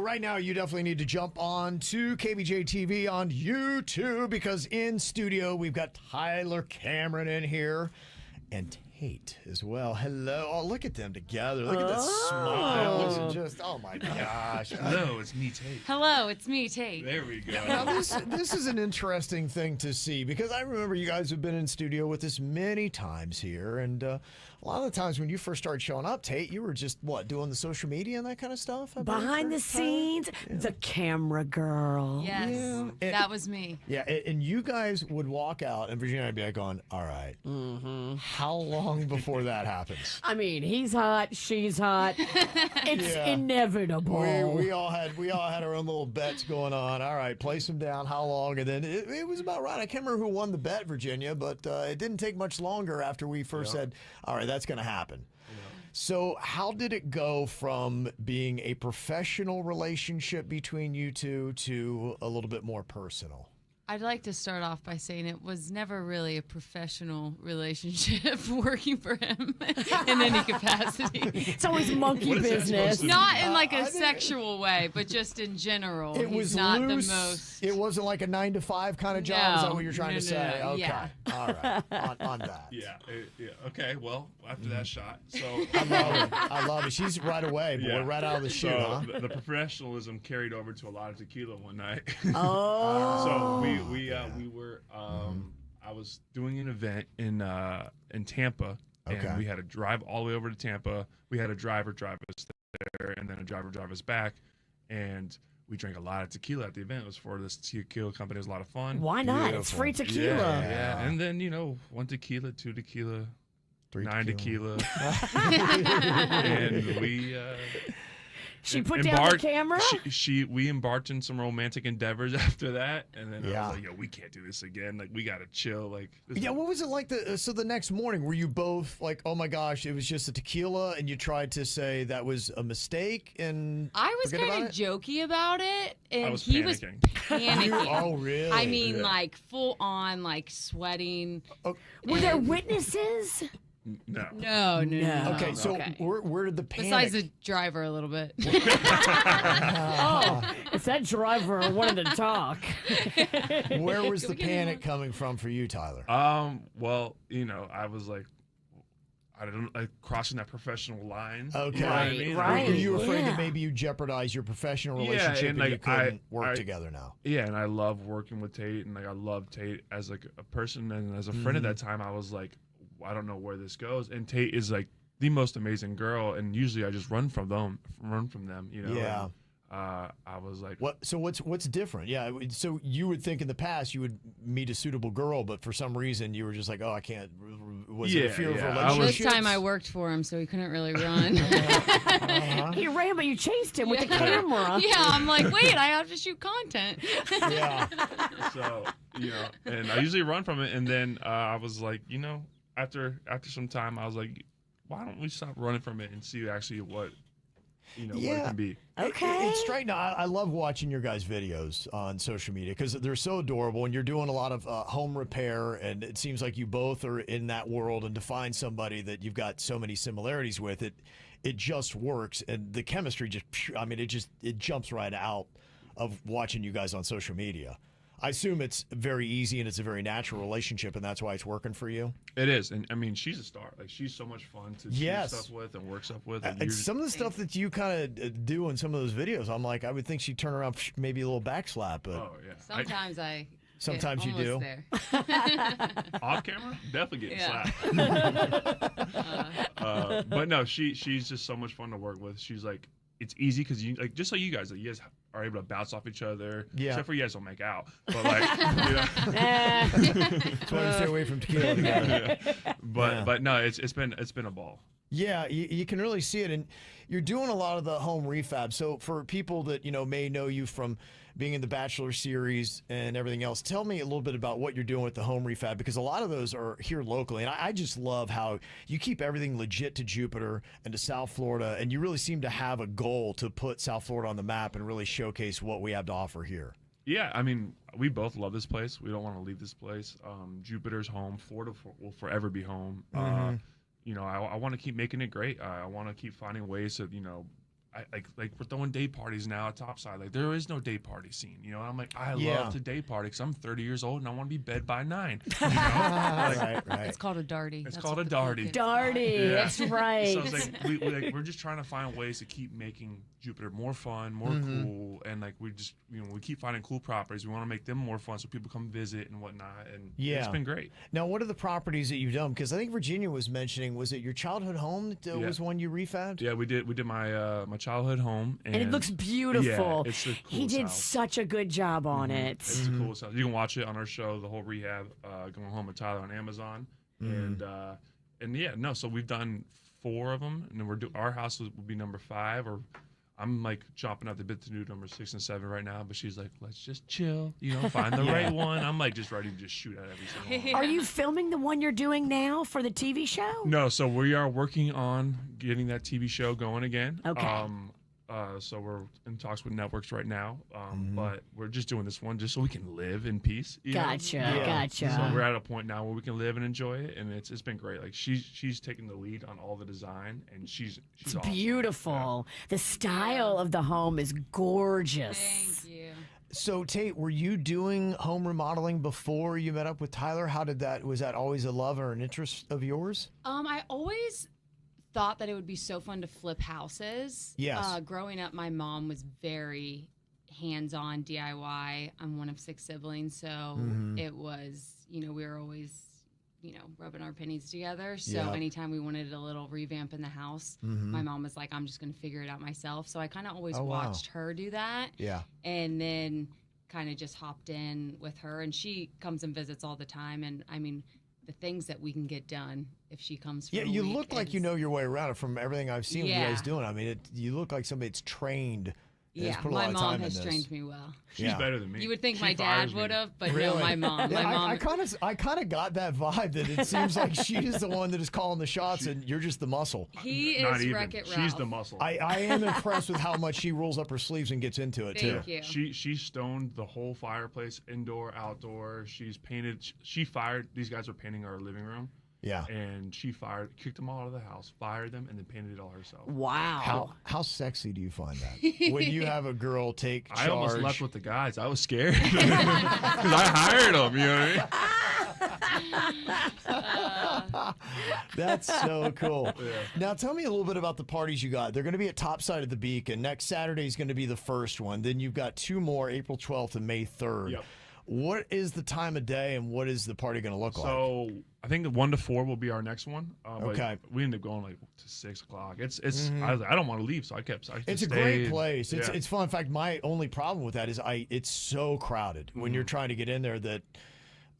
right now, you definitely need to jump on to KBJ TV on YouTube because in studio, we've got Tyler Cameron in here and Tate as well. Hello. Oh, look at them together. Look at the smiles. And just, oh, my gosh. Hello, it's me, Tate. Hello, it's me, Tate. There we go. Now, this is an interesting thing to see because I remember you guys have been in studio with us many times here. And a lot of the times when you first started showing up, Tate, you were just, doing the social media and that kind of stuff? Behind the scenes, the camera girl. Yes, that was me. Yeah, and you guys would walk out and Virginia would be like going, all right, how long before that happens? I mean, he's hot, she's hot. It's inevitable. We all had our own little bets going on. All right, place them down. How long? And then it was about right. I can't remember who won the bet, Virginia, but it didn't take much longer after we first said, all right, that's going to happen. Yeah. So how did it go from being a professional relationship between you two to a little bit more personal? I'd like to start off by saying it was never really a professional relationship working for him in any capacity. It's always monkey business. Not in like a sexual way, but just in general. It was not loose. The most. It wasn't like a 9-to-5 kind of job. Is that what you're trying to say? No. Okay. Yeah. All right. On that. Yeah. Okay. Well, after that shot, so I love it. She's right away, boy. Right out of the chute, huh? The professionalism carried over to a lot of tequila one night. Oh. So we were I was doing an event in Tampa, and we had to drive all the way over to Tampa. We had a driver drive us there, and then a driver drive us back, and we drank a lot of tequila at the event. It was for this tequila company. It was a lot of fun. Why not? It's free tequila. Yeah. And then 1 tequila, 2 tequila, 9 tequila, and we. She put down the camera? We embarked in some romantic endeavors after that, and then I was like, we can't do this again. Like, we gotta chill. Like, what was it like? So the next morning, were you both like, oh my gosh, it was just a tequila, and you tried to say that was a mistake, and I was kind of jokey about it, and he was panicking. Oh, really? I mean, like full on, like sweating. Were there witnesses? No. Okay, so where did the panic? Besides the driver, a little bit. Oh, if that driver wanted to talk. Where was the panic coming from for you, Tyler? Well, I was like, crossing that professional line. Okay. You know what I mean? Right. Were you afraid that maybe you jeopardize your professional relationship and you couldn't work I together now? Yeah, and I love working with Tate, and I love Tate as like a person and as a friend at that time. I was like, I don't know where this goes. And Tate is like the most amazing girl, and usually I just run from them. Yeah. And, I was like, what? So what's different? Yeah. So you would think in the past you would meet a suitable girl, but for some reason you were just like, oh, I can't. Was it a fear of relationships? This time I worked for him, so he couldn't really run. He ran, but you chased him with the camera. Yeah, I'm like, wait, I have to shoot content. Yeah. So and I usually run from it, and then I was like, after some time, I was like, why don't we stop running from it and see actually what what it can be. Okay. It's straight. Now, I love watching your guys' videos on social media because they're so adorable, and you're doing a lot of home repair, and it seems like you both are in that world, and to find somebody that you've got so many similarities with, it just works, and the chemistry it jumps right out of watching you guys on social media. I assume it's very easy and it's a very natural relationship, and that's why it's working for you. It is, and I mean, she's a star. Like, she's so much fun to do stuff with and work stuff with. And some of the stuff that you kind of do in some of those videos, I'm like, I would think she'd turn around, maybe a little backslap, but sometimes you do. There. Off camera, definitely getting slapped. But no, she's just so much fun to work with. She's like, it's easy because just like you guys are able to bounce off each other. Yeah. Except for you guys don't make out. But like, That's why we stay away from tequila together. But no, it's been a ball. Yeah, you can really see it, and you're doing a lot of the home refab. So for people that may know you from being in the Bachelor series and everything else, tell me a little bit about what you're doing with the home refab, because a lot of those are here locally, and I just love how you keep everything legit to Jupiter and to South Florida, and you really seem to have a goal to put South Florida on the map and really showcase what we have to offer here. Yeah, I mean, we both love this place. We don't want to leave this place. Jupiter's home. Florida will forever be home. I want to keep making it great. I want to keep finding ways to, like we're throwing day parties now at Topside. Like there is no day party scene, you know. I'm like, I Yeah. love to day party because I'm 30 years old and I want to be bed by 9. You know? Right. It's called a darty. It's That's called what a the cool darty. kids call it. Darty, that's right. So it's like we're just trying to find ways to keep making Jupiter more fun, more cool, and like we just we keep finding cool properties. We want to make them more fun so people come visit and whatnot, and it's been great. Now, what are the properties that you've done? Because I think Virginia was mentioning, was it your childhood home that was one you refabbed? Yeah, we did my my childhood home, And it looks beautiful. Yeah, it's the coolest He did house. such a good job on it. It's the coolest house. You can watch it on our show, The Whole Rehab, Going Home with Tyler on Amazon, and yeah, no. So we've done 4 of them, and then our house will be number 5, or I'm like chopping out the bit to do number 6 and 7 right now, but she's like, let's just chill, find the right one. I'm like just ready to just shoot at every single one. Are you filming the one you're doing now for the TV show? No, so we are working on getting that TV show going again. Okay. So we're in talks with networks right now, but we're just doing this one just so we can live in peace. Gotcha, gotcha. So we're at a point now where we can live and enjoy it, and it's been great. Like she's taking the lead on all the design, and she's It's awesome. beautiful. The style of the home is gorgeous. Thank you. So, Tate, were you doing home remodeling before you met up with Tyler? Was that always a love or an interest of yours? I always thought that it would be so fun to flip houses. Yes. Growing up, my mom was very hands-on DIY. I'm one of 6 siblings, so it was, we were always, rubbing our pennies together. So anytime we wanted a little revamp in the house, my mom was like, I'm just going to figure it out myself. So I kind of always watched her do that. Yeah. And then kind of just hopped in with her, and she comes and visits all the time. And I mean, the things that we can get done if she comes for Yeah, a you week look like you know your way around it from everything I've seen you guys doing. I mean, you look like somebody that's trained. And has put a lot my of mom time has in trained this. me well. She's better than me. You would think She my dad fires me. would have, but Really? no, my mom. Yeah, My mom. I kind of got that vibe that it seems like she's the one that is calling the shots, and you're just the muscle. He Not is even. Wreck-It Ralph. She's the muscle. I am impressed with how much she rolls up her sleeves and gets into it too. Thank you. She stoned the whole fireplace, indoor, outdoor. She's painted. She fired. These guys were painting our living room. Yeah. And she kicked them all out of the house, fired them, and then painted it all herself. Wow. How sexy do you find that? When you have a girl take charge. I almost left with the guys. I was scared because I hired them. You know what I mean? That's so cool. Now tell me a little bit about the parties you got. They're going to be at Topside of the Beacon. Next Saturday is going to be the first one. Then you've got 2 more, April 12th and May 3rd. Yep. What is the time of day and what is the party going to look like? So I think the 1 to 4 will be our next one. Okay. But we ended up going like to 6 o'clock. It's. I was like, I don't want to leave, so I kept. It's a great place. It's fun. In fact, my only problem with that is it's so crowded when you're trying to get in there that.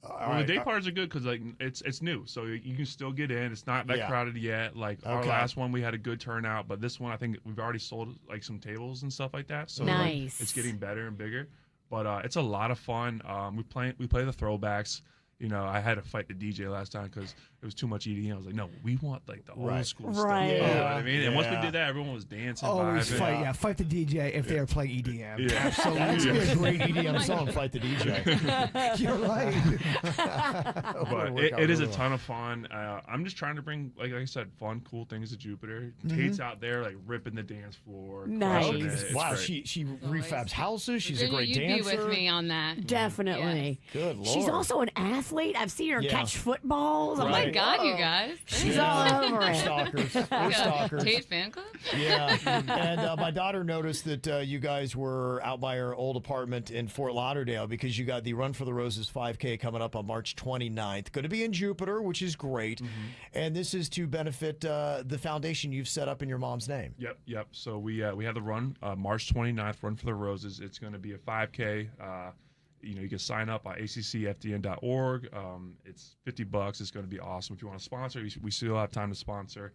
The day parties are good because like it's new, so you can still get in. It's not that crowded yet. Like our last one, we had a good turnout, but this one I think we've already sold like some tables and stuff like that. So Nice. like, it's getting better and bigger. But it's a lot of fun. We play the throwbacks. I had to fight the DJ last time because it was too much EDM. I was like, no, we want like the old school stuff. Right. You know Yeah. what I mean? And once we did that, everyone was dancing. Always vibing. fight the DJ if they are playing EDM. Yeah. Absolutely. That's be a great EDM song, Fight the DJ. You're right. But it is a ton of fun. I'm just trying to bring, like I said, fun, cool things to Jupiter. Tate's out there like ripping the dance floor. Nice. crushing it. It's Wow, great. she refabs houses. She's a great You'd dancer. be with me on that. Definitely. Good Lord. She's also an athlete. I've seen her catch footballs. I'm Oh my like, God, you whoa. guys. She's all over We're it. stalkers. We're stalkers. Tate fan club? Yeah. And my daughter noticed that you guys were out by her old apartment in Fort Lauderdale because you got the Run for the Roses 5K coming up on March 29th. Going to be in Jupiter, which is great. And this is to benefit the foundation you've set up in your mom's name. Yep. So we have the run March 29th, Run for the Roses. It's going to be a 5K. You can sign up at accfdn.org. It's $50. It's going to be awesome. If you want to sponsor, we still have time to sponsor.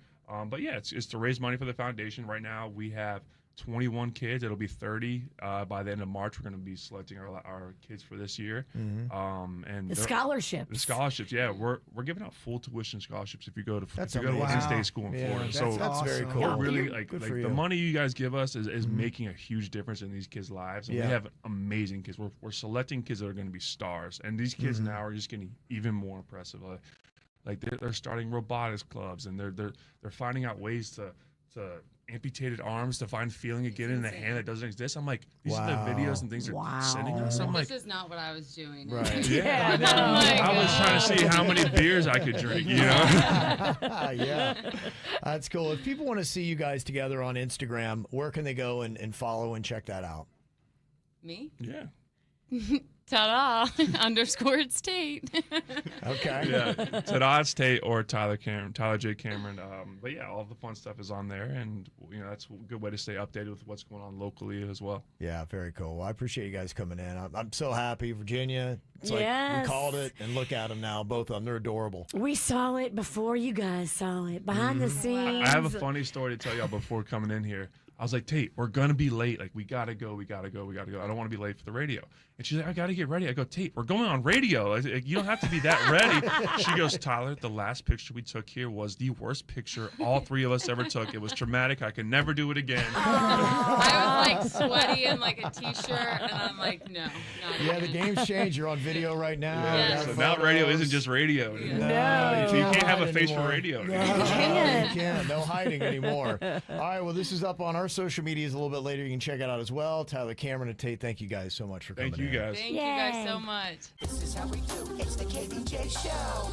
But yeah, it's to raise money for the foundation. Right now, we have 21 kids. It'll be 30 by the end of March. We're going to be selecting our kids for this year. And The scholarships. the scholarships, yeah, we're giving out full tuition scholarships if you go to That's NC amazing. State School in Florida. that's So That's very awesome. cool. we're really Yeah. like Good for the you. money you guys give us is making a huge difference in these kids' lives. And Yeah. we have amazing kids. We're selecting kids that are going to be stars, and these kids now are just getting even more impressive. Like they're starting robotics clubs, and they're finding out ways to amputated arms to find feeling again in a hand that doesn't exist. I'm like, these are Wow. the videos and things they're sending us. I'm like, this is not what I was doing. Right. yeah, Oh I was trying to see how many beers I could drink, you know? Yeah, that's cool. If people want to see you guys together on Instagram, where can they go and follow and check that out? Me? Yeah. Ta-da! _it's Tate. Okay. Yeah. Tadad's Tate or Tyler J. Cameron. But yeah, all the fun stuff is on there, and you know that's a good way to stay updated with what's going on locally as well. Yeah, very cool. Well, I appreciate you guys coming in. I'm so happy, Virginia. It's like we Yes. called it, and look at them now, both of them. They're adorable. We saw it before you guys saw it. Behind the scenes. I have a funny story to tell y'all before coming in here. I was like, Tate, we're gonna be late. Like, we gotta go. I don't want to be late for the radio. And she's like, I gotta get ready. I go, Tate, we're going on radio. You don't have to be that ready. She goes, Tyler, the last picture we took here was the worst picture all three of us ever took. It was traumatic. I can never do it again. I was like sweaty in like a t-shirt, and I'm like, no. Not Yeah, the again. game's changed. You're on video right now. Yeah. You got So now radio photos. isn't just radio. No, So you can't have a hide face for anymore. radio. No, anymore. you can't. can't. No hiding anymore. All right, well, this is up on our social medias a little bit later. You can check it out as well. Tyler Cameron and Tate, thank you guys so much for coming Thank you in. guys. Thank you guys so much. This is how we do. It's the KBJ Show.